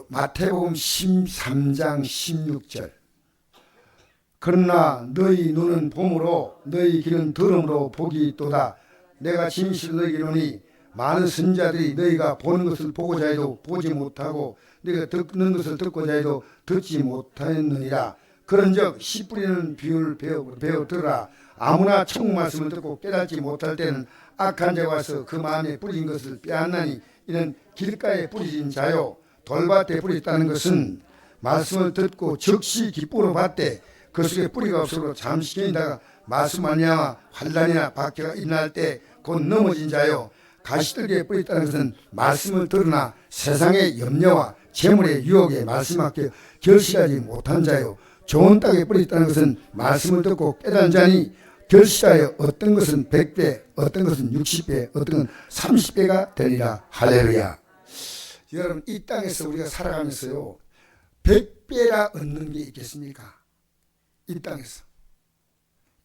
마태복음 13장 16절. 그러나 너희 눈은 봄으로 너희 귀는 들음으로 복이 있도다. 내가 진실로 너희에게 이르노니 많은 선지자들이 너희가 보는 것을 보고자 해도 보지 못하고 너희가 듣는 것을 듣고자 해도 듣지 못하였느니라. 그런즉 씨 뿌리는 비유를 배워 들으라. 아무나 천국 말씀을 듣고 깨닫지 못할 때는 악한 자가 와서 그 마음에 뿌린 것을 빼앗나니 이는 길가에 뿌리진 자요 돌밭에 뿌렸다는 것은 말씀을 듣고 즉시 기쁨으로 받되 그 속에 뿌리가 없으므로 잠시 견디다가 말씀 아니하와 환난이나 박해가 일어날 때 곧 넘어진 자요 가시들기에 뿌렸다는 것은 말씀을 들으나 세상의 염려와 재물의 유혹에 말씀밖에 결실하지 못한 자요 좋은 땅에 뿌렸다는 것은 말씀을 듣고 깨달은 자니 결실하여 어떤 것은 100배, 어떤 것은 60배, 어떤 것은 30배가 되리라. 할렐루야. 여러분, 이 땅에서 우리가 살아가면서요 100배라 얻는 게 있겠습니까? 이 땅에서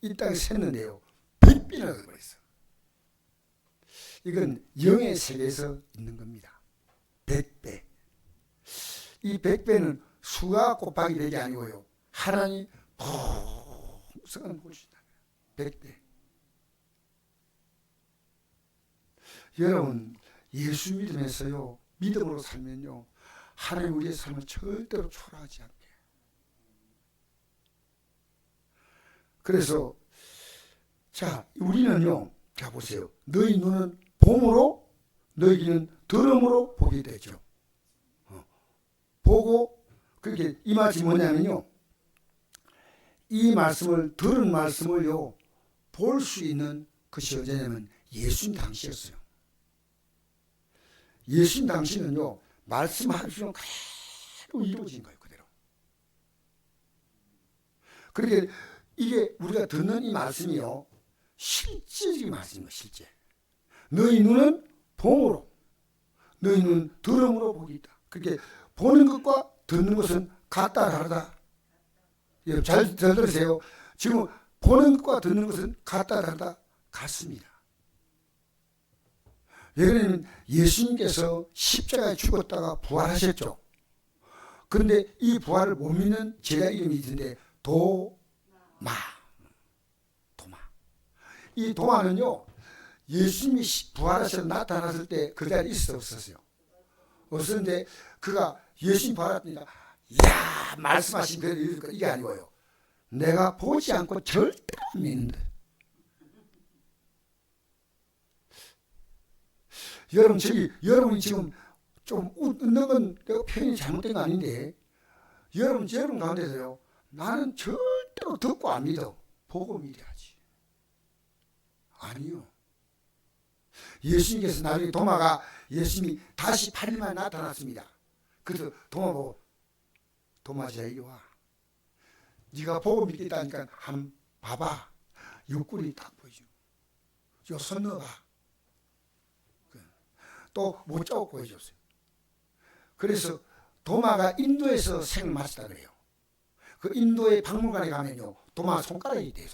샜는데요 100배나 얻어버렸어. 이건 영의 세계에서 있는 겁니다. 100배. 이 100배는 수가 곱하기 100이 아니고요 하나님 풍성한 복을 주신다. 100배. 여러분, 예수 믿으면서요 믿음으로 살면요 하나님 우리의 삶을 절대로 초라하지 않게. 그래서 자 우리는요, 자 보세요. 너희 눈은 봄으로 너희 귀는 들음으로 보게 되죠. 보고 그렇게 이 말씀이 뭐냐면요, 이 말씀을 들은 말씀을요 볼 수 있는 것이 언제냐면 예수님 당시였어요. 예수님 당시는요 말씀하시면 그대로 이루어진 거예요. 그대로. 그러니까 이게 우리가 듣는 이 말씀이요 실제적인 말씀인 거예요. 실제. 너희 눈은 봄으로 너희 눈은 들음으로 복이 있다. 그렇게 보는 것과 듣는 것은 같다 다르다. 잘 들으세요. 지금 보는 것과 듣는 것은 같다 다르다. 같습니다. 왜 그러냐면 예수님께서 십자가에 죽었다가 부활하셨죠. 그런데 이 부활을 못 믿는 제자 이름이 있는데 도마. 이 도마는요 예수님이 부활하셔서 나타났을 때 그 자리에 있었어요. 없었는데 그가 예수님 부활했으니까 야 말씀하신 그대로 이게 아니고요. 내가 보지 않고 절대 안 믿는다. 여러분이 지금 좀 웃는 건 표현이 잘못된 거 아닌데 여러분 가운데서요 나는 절대로 듣고 안 믿어. 보고 믿어야지. 아니요. 예수님께서 나중에 도마가 예수님이 다시 8일 만에 나타났습니다. 그래서 도마 보고 도마자 이리 와. 네가 보고 믿겠다니까 한번 봐봐. 옆구리 딱 보이죠. 요 손 넣어봐. 또 못 잡고 보여줬어요. 그래서 도마가 인도에서 생을 마쳤다 그래요. 그 인도의 박물관에 가면요 도마 손가락이 돼요.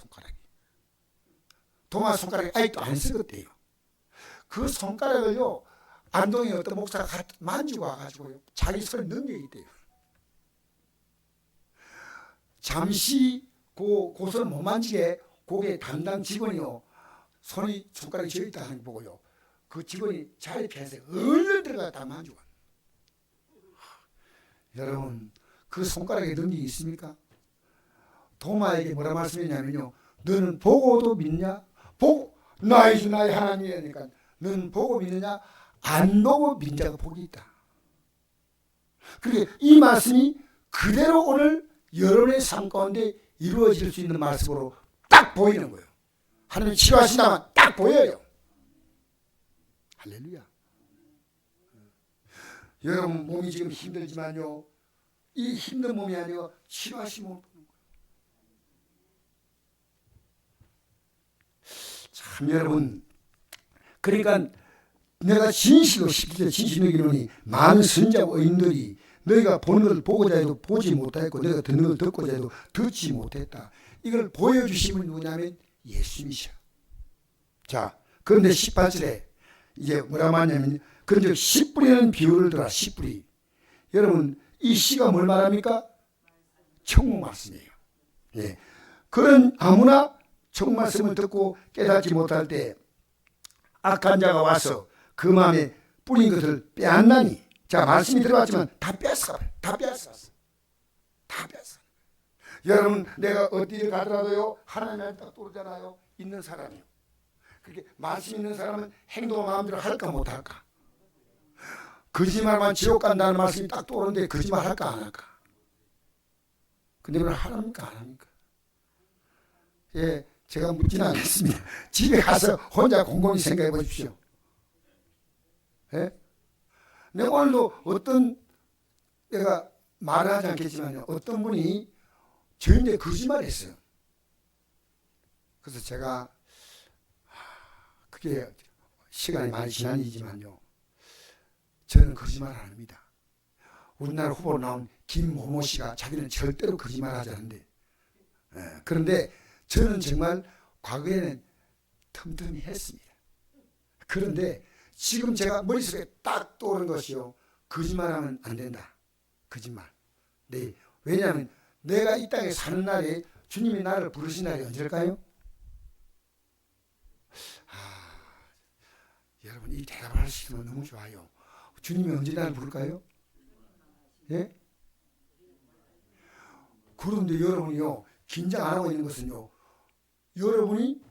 도마 손가락이 아직도 안 썩었대요. 그 손가락을요 안동에 어떤 목사가 만지고 와가지고요 자기 손에 넘겨있대요. 잠시 그 손을 못 만지게 거기에 담당 직원이요 손가락이 쥐어있다 하는 거 보고요 그 직원이 자리 피해서 얼른 들어가 다 만지고. 여러분 그 손가락에 능력이 있습니까? 도마에게 뭐라 말씀했냐면요 너는 보고도 믿냐? 보고 나의 하나님이니까 너는 보고 믿느냐? 안 보고 믿는 자가 복이 있다. 그러니까 이 말씀이 그대로 오늘 여러분의 삶 가운데 이루어질 수 있는 말씀으로 딱 보이는 거예요. 하나님이 치료하신다면 딱 보여요. 할렐루야. 여러분 몸이 지금 힘들지만요 이 힘든 몸이 아니고 치료하시면 보는 거예요. 참 여러분 그러니까 내가 진실로 이르노니 많은 선지자와 의인들이 너희가 보는 것을 보고자 해도 보지 못하였고 너희가 듣는 것을 듣고자 해도 듣지 못했다. 이걸 보여주신 분이 누구냐면 예수님이셔. 자 그런데 18절에 이제 뭐라고 하냐면 그런즉 씨 뿌리는 비유를 들어. 씨 뿌리. 여러분 이 시가 뭘 말합니까? 천국 말씀이에요. 예. 그런 아무나 천국 말씀을 듣고 깨닫지 못할 때 악한 자가 와서 그 마음에 뿌린 것을 빼앗나니. 자, 말씀이 들어왔지만 다 뺐어. 다 뺐어. 다 뺐어. 여러분 내가 어디를 가더라도요 하나님한테 딱 떠오르잖아요. 있는 사람이요. 그렇게 말씀 있는 사람은 행동을 마음대로 할까 못할까? 거짓말만 지옥 간다는 말씀이 딱 떠오르는데 거짓말 할까 안 할까? 근데 그걸 하랍니까 안 합니까? 예, 제가 묻지는 않겠습니다. 집에 가서 혼자 곰곰이 생각해 보십시오. 예? 내가 오늘도 내가 말을 하지 않겠지만요. 어떤 분이 저희한테 거짓말을 했어요. 그래서 제가 그게 시간이 많이 지난 일이지만요. 저는 거짓말 안 합니다. 우리나라 후보로 나온 김모모 씨가 자기는 절대로 거짓말 하지 않는데 그런데 저는 정말 과거에는 틈틈이 했습니다. 그런데 지금 제가 머릿속에 딱 떠오른 것이요. 거짓말하면 안 된다. 거짓말. 네. 왜냐하면 내가 이 땅에 사는 날에 주님이 나를 부르신 날이 언제일까요? 여러분 이 대답을 하시면 너무 좋아요. 주님이 언제 나를 부를까요? 예? 그런데 여러분이요 긴장 안 하고 있는 것은요 여러분이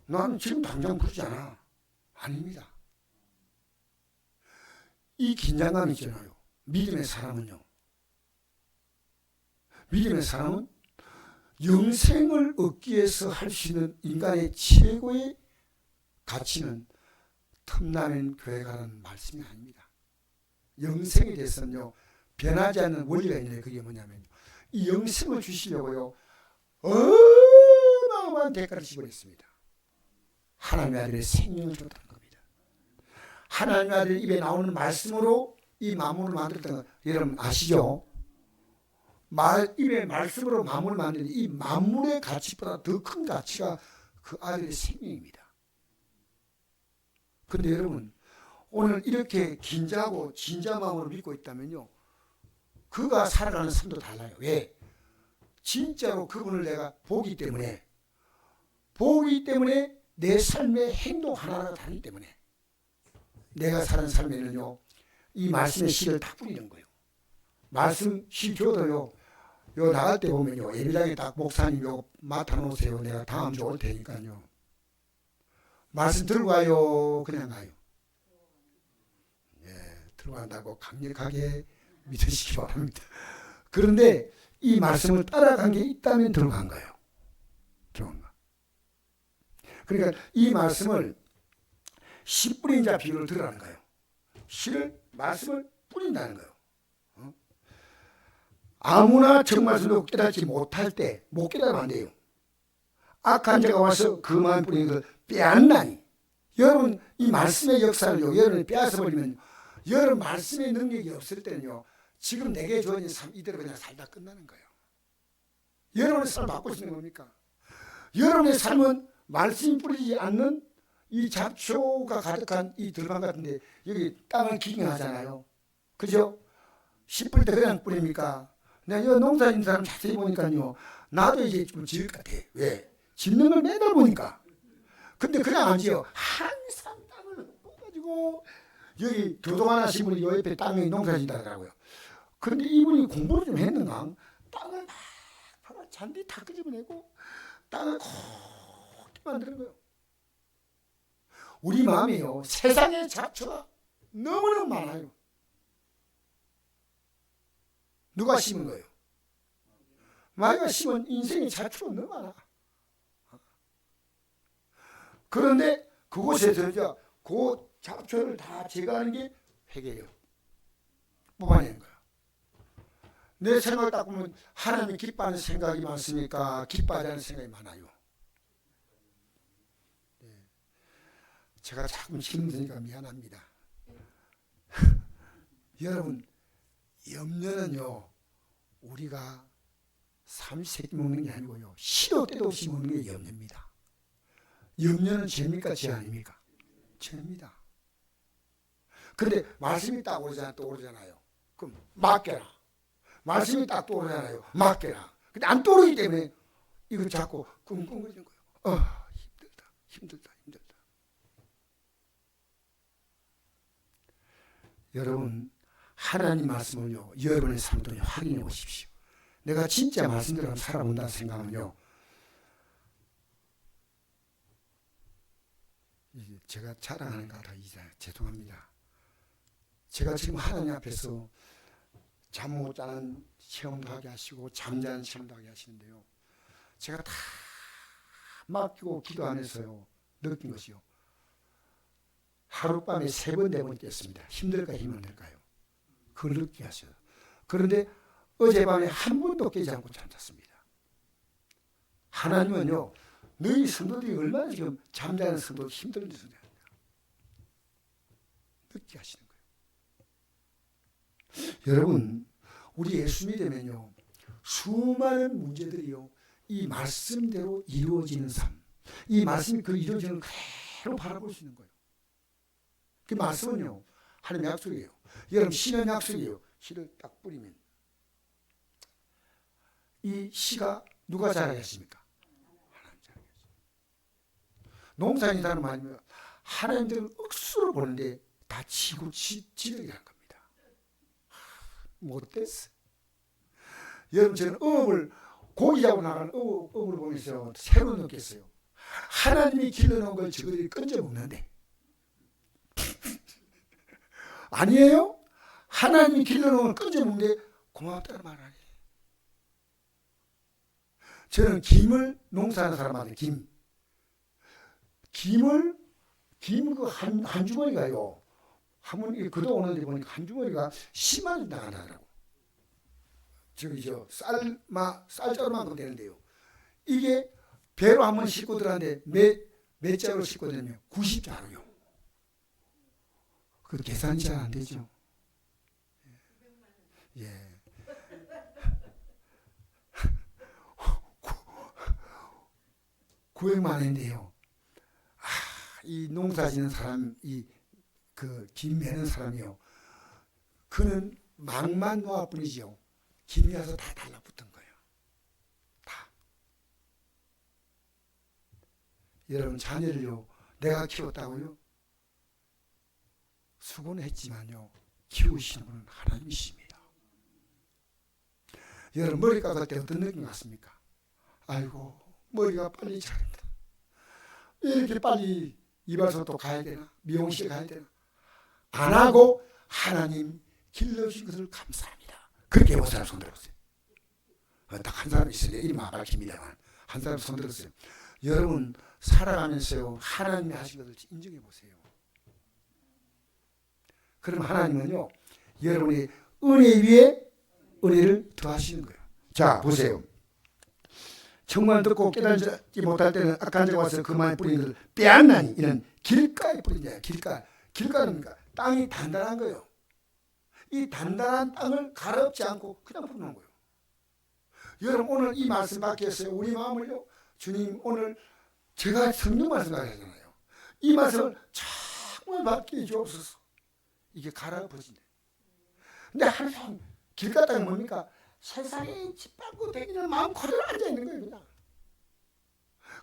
나는 지금 당장 부르지 않아. 아닙니다. 이 긴장감이 있잖아요. 믿음의 사람은요. 믿음의 사람은 영생을 얻기 위해서 할 수 있는 인간의 최고의 가치는 틈나는 교회 가는 말씀이 아닙니다. 영생에 대해서는요 변하지 않는 원리가 있는데 그게 뭐냐면요. 이 영생을 주시려고요 어마어마한 대가를 지불했습니다. 하나님의 아들의 생명을 줬다는 겁니다. 하나님의 아들의 입에 나오는 말씀으로 이 만물을 만들었다는 거 여러분 아시죠? 입의 말씀으로 만물을 만드는 이 만물의 가치보다 더 큰 가치가 그 아들의 생명입니다. 그런데 여러분 오늘 이렇게 긴장하고 진지한 마음으로 믿고 있다면요 그가 살아가는 삶도 달라요. 왜? 진짜로 그분을 내가 보기 때문에 내 삶의 행동 하나하나가 다르기 때문에 내가 사는 삶에는요 이 말씀의 씨를 다 뿌리는 거예요. 말씀 씨 줘도요 요 나갈 때 보면요 예배당에 딱 목사님 요거 맡아놓으세요. 내가 다음 주 올 테니까요. 말씀 들고 가요. 그냥 가요. 예, 들어간다고 강력하게 믿으시기 바랍니다. 그런데 이 말씀을 따라간 게 있다면 들어간 거예요. 들어간 거. 그러니까 이 말씀을 씨 뿌린 자 비유를 들으라는 거예요. 말씀을 뿌린다는 거예요. 아무나 정말로 깨닫지 못할 때 못 깨달으면 안 돼요. 악한 자가 와서 그 마음 뿌리는 걸 빼앗나니. 여러분 이 말씀의 역사를요 여러분이 빼앗아버리면 여러분 말씀의 능력이 없을 때는요 지금 내게 주어진 삶 이대로 그냥 살다 끝나는 거예요. 여러분의 삶을 바꿀 수 있는 겁니까? 여러분의 삶은 말씀이 뿌리지 않는 이 잡초가 가득한 이 들판 같은데 여기 땅을 기경하잖아요. 그죠? 씨 뿌릴 때 그냥 뿌립니까? 내가 이 농사 짓는 사람 자세히 보니까요 나도 이제 좀 지을 것 같아. 왜? 짓는 걸 매달 보니까. 근데 그냥 안 지어. 항상 땅을 뽑아가지고 여기 교동 하나 하신 분이 요 옆에 땅에 농사 짓다더라고요. 그런데 이분이 공부를 좀 했는가? 땅을 막 잔디 다 끄집어내고 땅을 곱게 만드는 거예요. 우리 마음이요 세상의 잡초가 너무너무 많아요. 누가 심은 거예요? 마귀가 심은 인생의 잡초가 너무 많아. 그런데 그곳에서 이제 그 잡초를 다 제거하는 게 회개예요. 뽑아내는 거야. 내 생각을 딱 보면 하나님이 기뻐하는 생각이 많습니까? 기뻐하지 않는 생각이 많아요. 네. 제가 자꾸 힘드니까 미안합니다. 여러분 염려는요 우리가 삼시세끼 먹는 게 아니고요 시도 때도 없이 먹는 게 염려입니다. 염려는 죄입니까? 죄 아닙니까? 죄입니다. 그런데 말씀이 딱 떠오르잖아요. 그럼 맡겨라. 말씀이 딱 떠오르잖아요. 맡겨라. 근데 안 떠오르기 때문에 이거 자꾸 끙끙거리는 거예요. 힘들다. 여러분, 하나님 말씀을요, 여러분의 삶도 확인해 보십시오. 내가 진짜 말씀대로 살아본다 생각하면요, 제가 자랑하는 것 같아. 죄송합니다. 제가 지금 하나님 앞에서 잠 못 자는 시험도 하게 하시고 잠자는 시험도 하게 하시는데요, 제가 다 맡기고 기도하면서요 느낀 것이요, 하룻밤에 3번 4번 깼습니다. 힘들까요? 힘 안 들까요? 그걸 느끼게 하셔요. 그런데 어젯밤에 한 번도 깨지 않고 잠잤습니다. 하나님은요, 너희 성도들이 얼마나 지금 잠자는 성도 힘든지 느끼게 하시는 거예요. 여러분, 우리 예수 믿으면요, 수많은 문제들이요, 이 말씀대로 이루어지는 삶, 이 말씀이 그 이루어지는 걸 그대로 바라볼 수 있는 거예요. 그 말씀은요, 하나님의 약속이에요. 여러분, 씨는 약속이에요. 씨를 딱 뿌리면 이 씨가 누가 자라게 하십니까? 하나님 자라게 하십니다. 농사인다는 말이면 하나님들 억수로 보는데 다 지고 지르게 한 겁니다. 못됐어. 여러분, 저는 고기 잡고 나가는 어업을 보면서 새로 느꼈어요. 하나님이 길러놓은 걸 저들이 건져 먹는데 아니에요? 하나님이 길러놓은 걸 건져 먹는데 고맙다는 말 아니에요. 저는 김을 농사하는 사람한테 김을 그 한 주머니가요, 한번 그도 오는데 보니까 한 주머니가 10만 원 나가더라고. 쌀자루만큼 되는데요, 이게 배로 한번 싣고 들어가는데 몇 자루 싣고 들면 90자루요. 그 계산이 잘 안 되죠. 예. 900만 원인데요. 이 농사 짓는 사람, 김 매는 사람이요, 그는 막만 놓아뿐이죠. 김이 와서 다 달라붙은 거예요. 다. 여러분, 자녀를요, 내가 키웠다고요? 수고는 했지만요, 키우시는 분은 하나님이십니다. 여러분, 머리 깎을 때 어떤 느낌 같습니까? 아이고, 머리가 빨리 자랍니다. 이렇게 빨리 이발소도 가야 되나? 미용실 가야 되나? 안 하고 하나님 길러주신 것을 감사합니다. 그렇게 해본 사람 손 들었어요. 딱 한 사람 있어요. 이름 안 밝힙니다만 한 사람 손 들었어요. 여러분, 살아가면서요, 하나님이 하신 것을 인정해 보세요. 그럼 하나님은요, 여러분의 은혜 위에 은혜를 더하시는 거예요. 자, 보세요. 청만 듣고 깨달지 못할 때는 악한 자가 와서 그만에 뿌린 것을 빼앗나니 이는 길가에 뿌린 자예요. 길가는 뭡니까? 땅이 단단한 거예요. 이 단단한 땅을 가렵지 않고 그냥 뿌리는 거예요. 여러분, 오늘 이 말씀 받겠어요. 우리 마음을요, 주님, 오늘 제가 성령 말씀 가르치잖아요. 이 말씀을 정말 받게 주옵소서. 이게 가라앉아진대. 근데 하루 종일 길 갔다가 뭡니까? 세상에 짓밟고 다니는 마음 그대로 앉아있는 거예요, 그냥.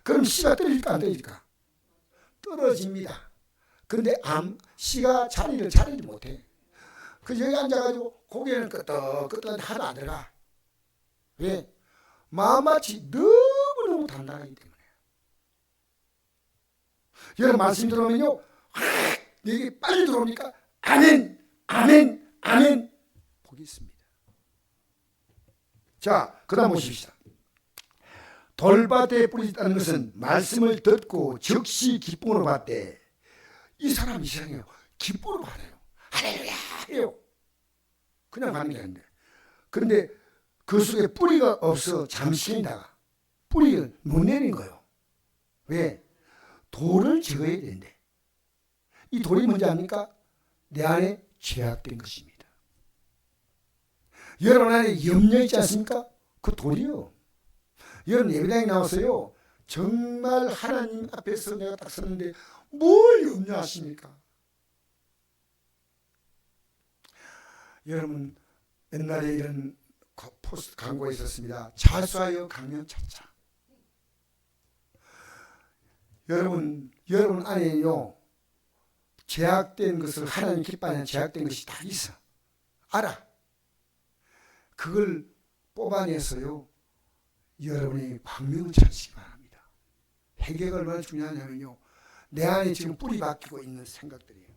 그럼 씨가 떨어질까 안 떨어질까? 떨어집니다. 그런데 씨가 자리를 못해. 그 여기 앉아가지고 고개는 끄덕끄덕 하도 안 들어가. 왜? 마음밭이 너무너무 단단하기 때문에. 여러분, 말씀 들어오면요, 여기 빨리 들어오니까 아멘, 아멘, 아멘 복이 있습니다. 자, 그 다음 보십시다. 돌밭에 뿌리졌다는 것은 말씀을 듣고 즉시 기쁨으로 받되, 이 사람 이상해요. 기쁨으로 받아요. 할렐루야 해요. 그냥 가는 게 아닌데. 그런데 그 속에 뿌리가 없어 잠시다가 뿌리를 못 내린 거예요. 왜? 돌을 제거해야 되는데, 이 돌이 뭔지 압니까? 내 안에 죄악된 것입니다. 여러분 안에 염려 있지 않습니까? 그 돌이요. 여러분, 예배당에 나와서요, 정말 하나님 앞에서 내가 딱 섰는데 뭘 염려하십니까? 여러분, 옛날에 이런 포스트 광고가 있었습니다. 자수하여 강면 찾자. 여러분 안에요 제약된 것을 하나님 기뻐하는 제약된 것이 다 있어. 알아. 그걸 뽑아내서요 여러분이 광명을 찾으시기 바랍니다. 회개가 얼마나 중요하냐면요 내 안에 지금 뿌리 박히고 있는 생각들이에요.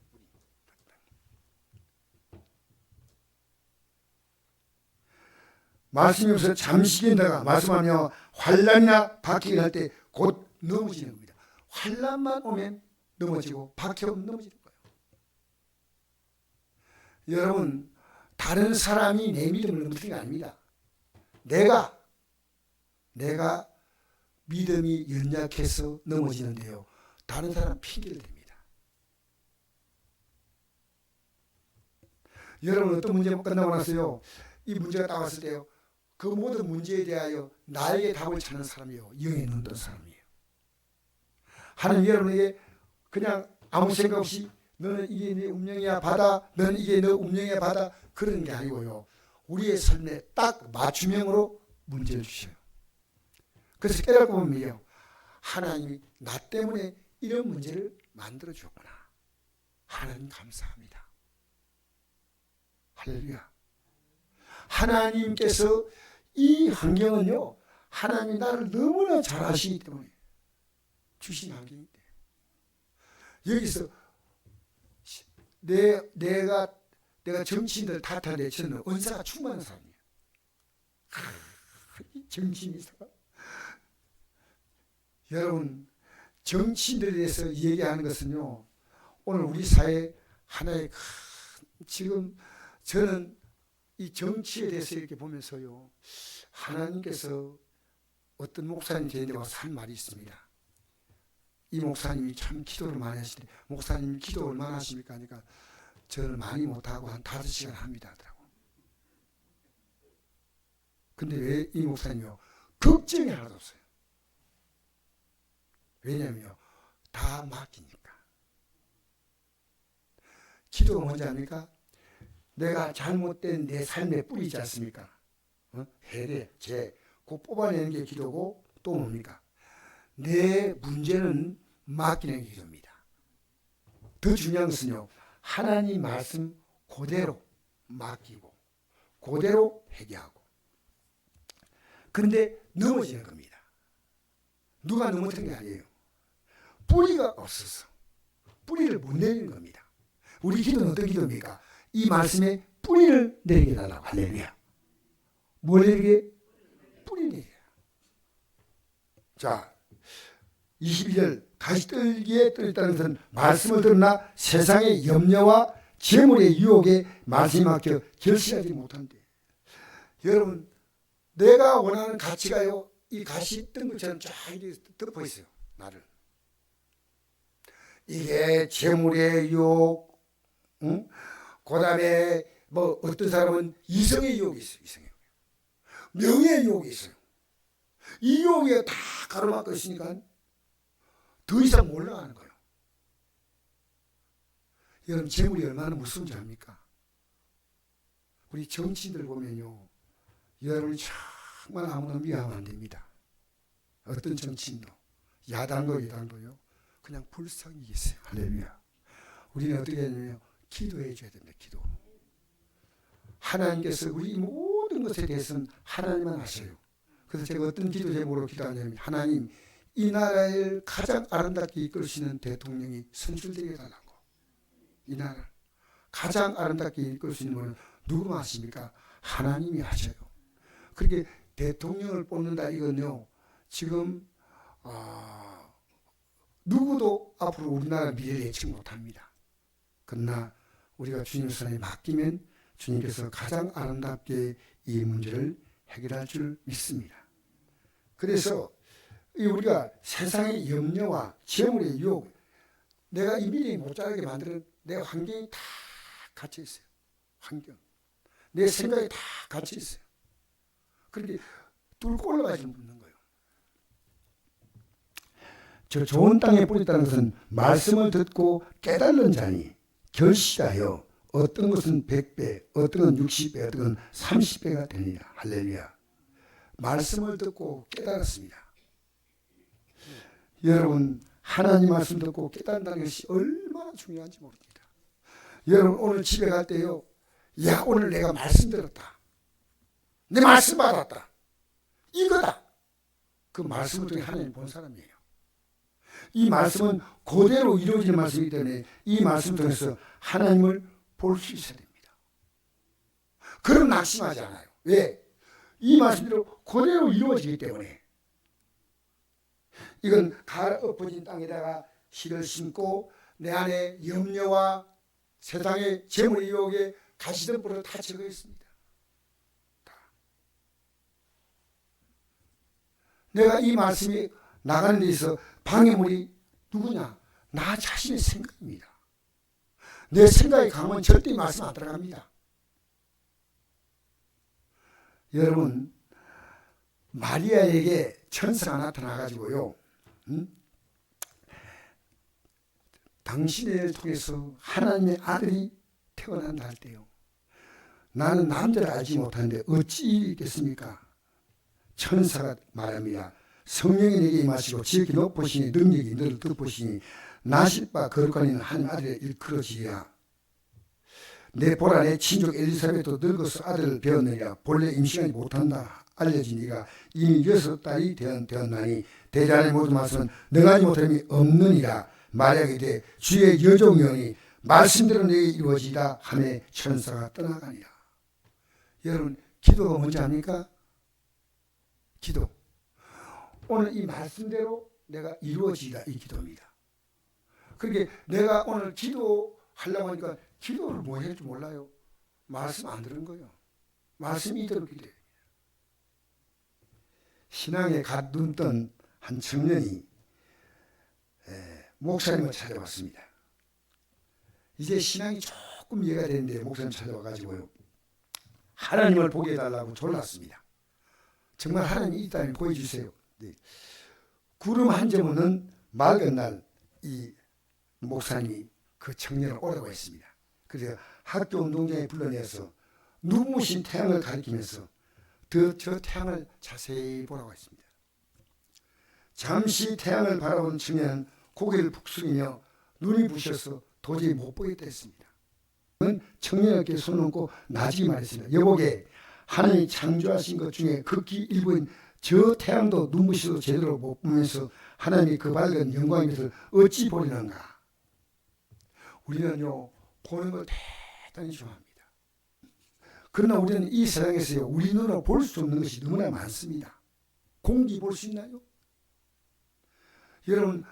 말씀이면서 잠시 견다가 말씀하며 환난이나 박히게 할 때 곧 넘어지는 겁니다. 환난만 오면 넘어지고 박혀오면 넘어지는 거예요. 여러분 다른 사람이 내 믿음을 넘치는 게 아닙니다. 내가 믿음이 연약해서 넘어지는데요. 다른 사람 핑계를 댑니다. 여러분 어떤 문제가 끝나고 나서요. 이 문제가 딱 왔을 때요. 그 모든 문제에 대하여 나에게 답을 찾는 사람이요. 영에 눈 뜬 사람이에요. 하나님 여러분에게 그냥 아무 생각 없이 너는 이게 내 운명이야 받아. 너는 이게 너 운명이야 받아. 그런 게 아니고요. 우리의 삶에 딱 맞춤형으로 문제를 주셔요. 그래서 깨닫고 보면요. 하나님이 나 때문에 이런 문제를 만들어 주었구나. 하나님 감사합니다. 할렐루야. 하나님께서 이 환경은요. 하나님이 나를 너무나 잘 아시기 때문에 주신 환경인데 여기서 내가 정치인들 탓하는데 저는 은사가 충만한 사람이에요. 정치인이사 여러분 정치인들에 대해서 얘기하는 것은요. 오늘 우리 사회 하나의 지금 저는 이 정치에 대해서 이렇게 보면서요. 하나님께서 어떤 목사님 저한테 와서 한 말이 있습니다. 이 목사님이 참 기도를 많이 하시대. 목사님 기도 얼마나 하십니까? 하니까 저는 많이 못하고 한 5시간 합니다 하더라고. 근데 왜 이 목사님이요? 걱정이 하나도 없어요. 왜냐면요. 다 맡기니까. 기도가 뭔지 압니까? 내가 잘못된 내 삶에 뿌리지 않습니까? 해례, 죄, 그거 뽑아내는 게 기도고 또 뭡니까? 내 문제는 맡기는 게 기도입니다. 더 중요한 것은요. 하나님 말씀 그대로 맡기고 그대로 회개하고 그런데 넘어지는 겁니다. 누가 넘어지는 게 아니에요. 뿌리가 없어서 뿌리를 못 내리는 겁니다. 우리 기도는 어떤 기도입니까? 이 말씀에 뿌리를 내리게 달라고. 할렐루야. 뭘 내리게? 뿌리 내리게. 자 22절 가시떨기에 떨어졌다는 것은 말씀을 들으나 세상의 염려와 재물의 유혹에 말씀이 막혀 결실하지 못한대. 여러분 내가 원하는 가치가요. 이 가시 뜬 것처럼 쫙 덮어 있어요. 나를. 이게 재물의 유혹, 응? 그 다음에 뭐 어떤 사람은 이성의 유혹이 있어요. 이성의 유혹. 명예의 유혹이 있어요. 이 유혹에 다 가로막고 있으니까 더 이상 못 올라가는 거예요. 여러분 재물이 얼마나 무서운지 압니까? 우리 정치인들 보면요. 여러분이 정말 아무나 미워하면 안 됩니다. 어떤 정치인도 야당도 여당도요. 그냥 불쌍히 계세요. 할렐루야. 우리는 어떻게 하냐면 기도해 줘야 됩니다. 기도. 하나님께서 우리 모든 것에 대해서는 하나님만 아셔요. 그래서 제가 어떤 기도 제목으로 기도하냐면 하나님 이 나라를 가장 아름답게 이끌시는 대통령이 선출되게 해달라고. 이 나라를 가장 아름답게 이끌 수 있는 분은 누구 아십니까? 하나님이 하셔요. 그렇게 대통령을 뽑는다 이건요. 지금 누구도 앞으로 우리나라 미래를 예측 못합니다. 그러나 우리가 주님 손에 맡기면 주님께서 가장 아름답게 이 문제를 해결할 줄 믿습니다. 그래서 우리가 세상의 염려와 재물의 유혹, 내가 이 미래에 못 자라게 만드는 내 환경이 다 갇혀 있어요. 환경. 내 생각이 다 갇혀 있어요. 그렇게 뚫고 올라가지 못하는 거예요. 저 좋은 땅에 뿌렸다는 것은 말씀을 듣고 깨달는 자니 결실하여 어떤 것은 100배, 어떤 건 60배, 어떤 건 30배가 됩니다. 할렐루야. 말씀을 듣고 깨달았습니다. 여러분, 하나님 말씀 듣고 깨닫는다는 것이 얼마나 중요한지 모릅니다. 여러분, 오늘 집에 갈 때요, 야, 오늘 내가 말씀 들었다. 내 말씀 받았다. 이거다. 그 말씀을 통해 하나님 본 사람이에요. 이 말씀은 그대로 이루어지는 말씀이기 때문에 이 말씀 통해서 하나님을 볼 수 있어야 됩니다. 그럼 낙심하지 않아요. 왜? 이 말씀대로 그대로 이루어지기 때문에. 이건 엎어진 땅에다가 씨를 심고 내 안에 염려와 세상의 재물 유혹에 가시덤불을 다 제거했습니다. 내가 이 말씀이 나가는 데 있어 방해물이 누구냐? 나 자신의 생각입니다. 내 생각이 강하면 절대 이 말씀 안 들어갑니다. 여러분, 마리아에게 천사가 나타나가지고요, 당신을 통해서 하나님의 아들이 태어난다 할 때요, 나는 남자를 알지 못하는데 어찌겠습니까? 천사가 말합니다. 성령이 내게 임하시고 지극히 높으시니 능력이 너를 덮으시니 나실 바 거룩한 이는 하나님 아들의 일컬어지리라. 내 보라 내 친족 엘리사벳도 늙어서 아들을 배웠느니라. 본래 임신하지 못한다 알려진 이가 이미 6달이 되었나니 대자의 모든 말씀은 능하지 못함이 없느니라. 마리아에게 대해 주의 여종이오니 말씀대로 내게 이루어지다 하며 천사가 떠나가니라. 여러분, 기도가 뭔지 압니까? 기도. 오늘 이 말씀대로 내가 이루어지다, 이 기도입니다. 그렇게 내가 오늘 기도하려고 하니까 기도를 뭐 해야 할지 몰라요. 말씀 안 들은 거예요. 말씀이 이대로 기도해요. 신앙에 갓 눈뜬 한 청년이 목사님을 찾아왔습니다. 이제 신앙이 조금 이해가 되는데 목사님 찾아와가지고요, 하나님을 보게 해달라고 졸랐습니다. 정말 하나님이 있다면 보여주세요. 네. 구름 한 점 없는 맑은 날 이 목사님이 그 청년을 오라고 했습니다. 그래서 학교 운동장에 불러내서 눈부신 태양을 가리키면서 저 태양을 자세히 보라고 했습니다. 잠시 태양을 바라본 청년은 고개를 푹 숙이며 눈이 부셔서 도저히 못 보겠다 했습니다. 청년에게 손을 얹고 나지기 말했습니다. 여보게, 하나님이 창조하신 것 중에 극히 일부인 저 태양도 눈부시도 제대로 못 보면서 하나님이 그 밝은 영광의 빛을 어찌 보리는가. 우리는요, 보는 걸 대단히 좋아합니다. 그러나 우리는 이 세상에서요, 우리 눈으로 볼 수 없는 것이 너무나 많습니다. 공기 볼 수 있나요? 여러분,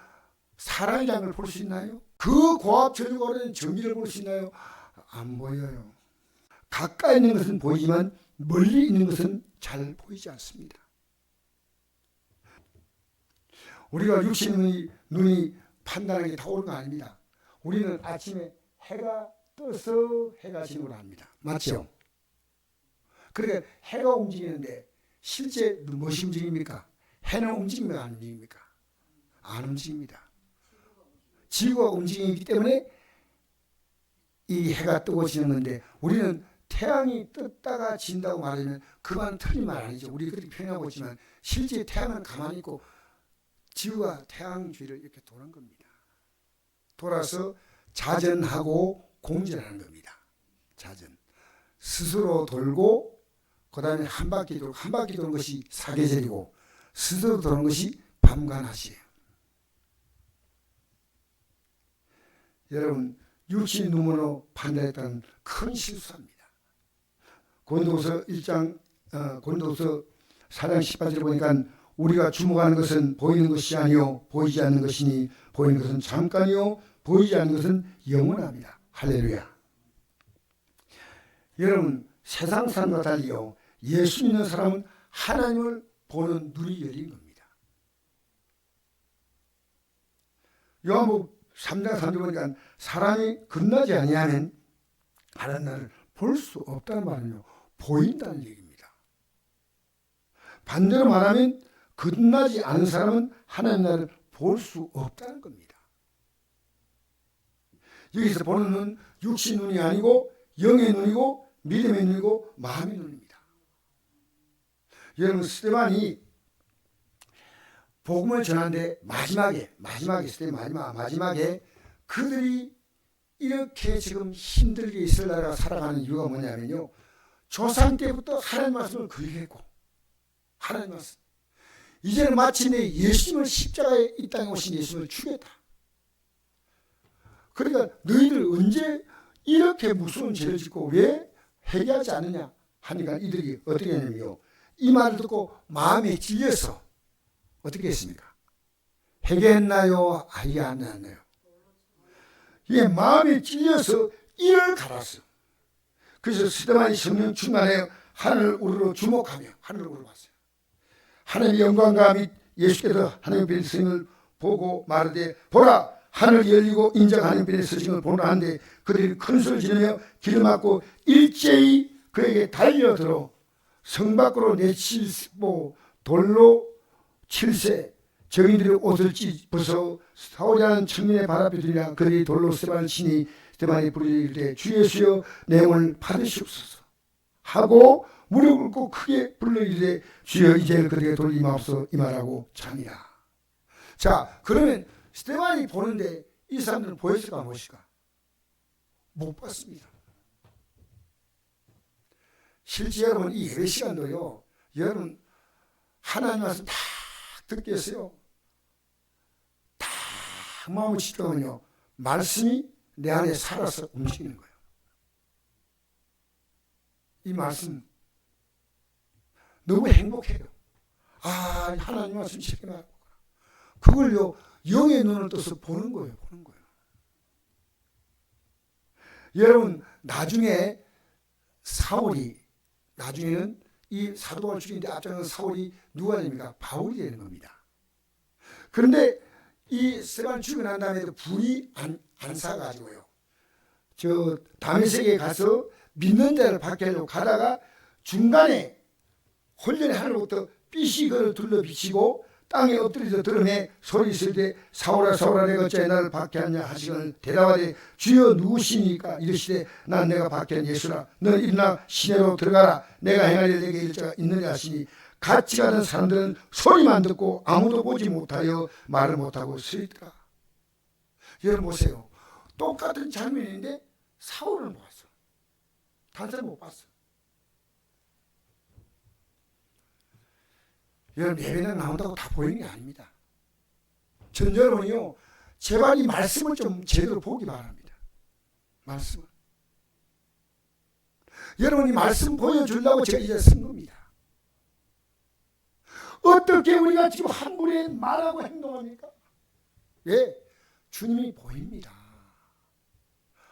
사랑의 장을 볼 수 있나요? 그 고압 전류가 오르는 전기를 볼 수 있나요? 안 보여요. 가까이 있는 것은 보이지만 멀리 있는 것은 잘 보이지 않습니다. 우리가 육신의 눈이 판단하는 게 다 옳은 거 아닙니다. 우리는 아침에 해가 떠서 해가 지는 걸 압니다. 맞죠? 그러니까 해가 움직이는데 실제 무엇이 움직입니까? 해는 움직입니까? 안 움직입니까? 안 움직입니다. 지구가 움직이기 때문에 이 해가 뜨고 지는 건데, 우리는 태양이 떴다가 진다고 말하면 그건 틀린 말 아니죠. 우리 그렇게 표현하고 있지만 실제 태양은 가만히 있고 지구가 태양 주위를 이렇게 도는 겁니다. 돌아서 자전하고 공전하는 겁니다. 자전. 스스로 돌고 그 다음에 한 바퀴 도는 것이 사계절이고 스스로 도는 것이 밤과낮이에요. 여러분, 육신의 눈으로 판단했다는 큰 실수합니다. 고린도서 1장, 고린도서 4장 18절에 보니까 우리가 주목하는 것은 보이는 것이 아니요 보이지 않는 것이니 보이는 것은 잠깐이요 보이지 않는 것은 영원합니다. 할렐루야. 여러분, 세상 사람과 달리요, 예수 믿는 사람은 하나님을 보는 눈이 열린 겁니다. 요한복음 3장 3절 보니까 사람이 끝나지 아니하면 하나님 나를 볼 수 없다는 말은요, 보인다는 얘기입니다. 반대로 말하면 끝나지 않은 사람은 하나님 나를 볼 수 없다는 겁니다. 여기서 보는 눈 육신 눈이 아니고 영의 눈이고 믿음의 눈이고 마음의 눈입니다. 여러분 스데반이 복음을 전하는데 마지막에 마지막에 그들이 이렇게 지금 힘들게 이스라엘가 살아가는 이유가 뭐냐면요, 조상 때부터 하나님 말씀을 거역했고 하나님 말씀, 이제는 마침내 예수님을 십자가에 이 땅에 오신 예수님을 죽였다. 그러니까 너희들 언제 이렇게 무서운 죄를 짓고 왜 회개하지 않느냐 하니까 이들이 어떻게 했냐면요, 이 말을 듣고 마음에 찔려서 어떻게 했습니까? 회개했나요? 아니 안 했나요? 이게 마음에 찔려서 이를 갈았어요. 그래서 스데반이 성령 충만해 하늘을 우러러 주목하며 하늘을 우러봤어요. 하나님의 영광과 및 예수께서 하나님의 백성을 보고 말하되 보라 하늘이 열리고 인자가 하나님 편에 서신 보라 하는데 그들이 큰 소리를 지르며 길을 막고 일제히 그에게 달려들어 성 밖으로 내치고 돌로 칠세 적인들의 옷을 벗어 사울이라는 청년의 발 앞에 두리라. 그들이 돌로 스데반을 치니 스데반이 부르짖을 주 예수여 내 영을 받으시옵소서 하고 무릎을 꿇고 크게 불러 이르되 주여 이제 그들에게 돌리마옵소서 이 말하고 자니라. 자, 그러면 스데반이 보는데 이 사람들은 보였을까 무엇일까? 못 봤습니다. 실제 여러분 이 예배 시간도요, 여러분 하나님 말씀 다 듣겠어요. 다 마음을 집중하면요 말씀이 내 안에 살아서 움직이는 거예요. 이 말씀 너무 행복해요. 아, 하나님 말씀 실행하고 그걸요 영의 눈을 떠서 보는 거예요. 여러분 나중에 사울이, 나중에는 이 사도가 죽이는데 앞장서는 사울이 누가 됩니까? 바울이 되는 겁니다. 그런데 이 스데반을 죽이고 난 다음에 불이 안 사가지고요, 저 다메섹에 가서 믿는 자를 받게 하려고 가다가 중간에 혼련의 하늘로부터 빛이 그를 둘러 비치고 땅에 엎드려서 드러내 소리 있을 때 사울아 사울아 내가 어찌 나를 박해하냐 하시거늘 대답하되 주여 누구시니까 이르시되 난 내가 박해한 예수라 너는 일어나 시내로 들어가라 내가 행하려 내게 일자가 있느냐 하시니 같이 가는 사람들은 소리만 듣고 아무도 보지 못하여 말을 못하고 서 있더라. 여러분 보세요. 똑같은 장면인데 사울은 못 봤어. 다른 사람은 못 봤어. 여러분 예배당 나온다고 다 보이는 게 아닙니다. 전 여러분이요 제발 이 말씀을 좀 제대로 보기 바랍니다. 말씀을 여러분이 말씀 보여주려고 제가 이제 쓴 겁니다. 어떻게 우리가 지금 한 분에 말하고 행동합니까? 예, 주님이 보입니다.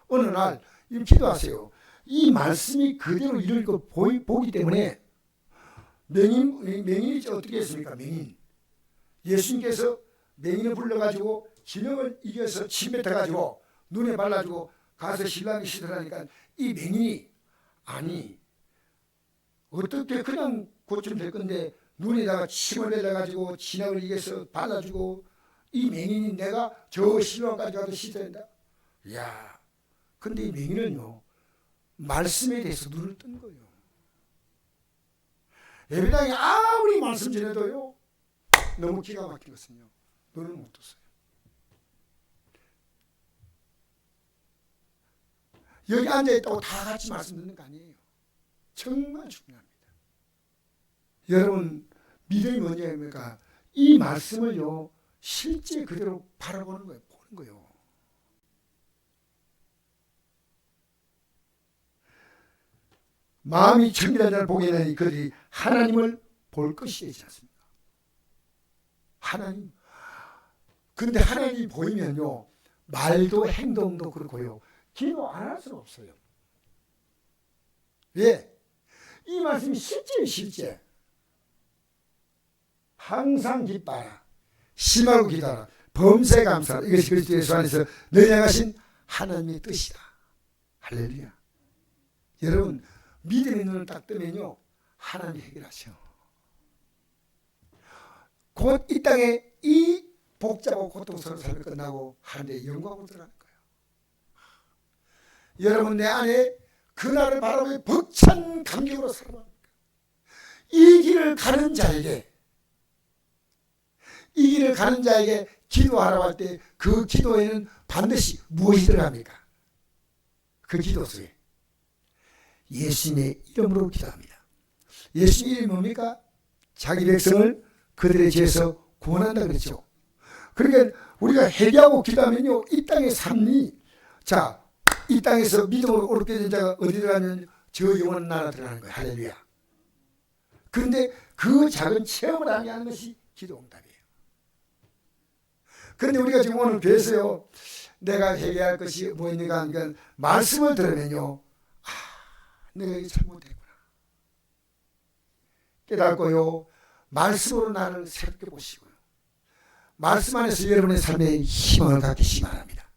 어느 날 기도하세요. 이 말씀이 그대로 이룰 걸 보기 때문에 맹인이 어떻게 했습니까? 맹인. 예수님께서 맹인을 불러가지고 진영을 이겨서 침 뱉어가지고 눈에 발라주고 가서 신랑이 시들하니까 이 맹인이 아니 어떻게 그냥 고치면 될 건데 눈에다가 침을 내려가지고 진영을 이겨서 발라주고 이 맹인이 내가 저 신랑까지 가서 씻어야 된다. 이야, 근데 이 맹인은요 말씀에 대해서 눈을 뜬 거예요. 예배당에 아무리 말씀 전해도요 너무 기가 막힌 것은요 눈을 못 떴어요. 여기 앉아있다고 다 같이 말씀 듣는 거 아니에요. 정말 중요합니다. 여러분 믿음이 뭐냐면 이 말씀을요 실제 그대로 바라보는 거예요. 보는 거예요. 마음이 청결한 자를 보게 되니 그들이 하나님을 볼 것이지 않습니까? 하나님. 그런데 하나님이 보이면요 말도 행동도 그렇고요 기도 안 할 수는 없어요. 왜? 이 말씀이 실제 항상 기뻐하라 심하고 기도하라 범세 감사하라 이것이 그리스도 예수 안에서 너희 향하신 하나님의 뜻이다. 할렐루야. 여러분 믿음의 눈을 딱 뜨면요 하나님이 해결하셔. 곧 이 땅에 이 복잡하고 고통스러운 삶이 끝나고 하늘의 영광으로 들어가는 거예요. 여러분 내 안에 그날을 바라보며 벅찬 감격으로 살아갑니다. 이 길을 가는 자에게, 이 길을 가는 자에게 기도하라고 할 때 그 기도에는 반드시 무엇이 들어갑니까? 그 기도 속에 예수님의 이름으로 기도합니다. 예수님 이름이 뭡니까? 자기 백성을 그들의 죄에서 구원한다 그랬죠. 그러니까 우리가 회개하고 기도하면요, 이 땅의 삶이, 자, 이 땅에서 믿음으로 옳게 된 자가 어디 들어가면 저 영원한 나라 들어가는 거예요. 할렐루야. 그런데 그 작은 체험을 하게 하는 것이 기도응답이에요. 그런데 우리가 지금 오늘 교회에서요, 내가 회개할 것이 뭐 있는가 하니까 말씀을 들으면요, 아, 내가 이게 잘못했구나 깨닫고요, 말씀으로 나를 새롭게 보시고요, 말씀 안에서 여러분의 삶에 희망을 갖기시 바랍니다.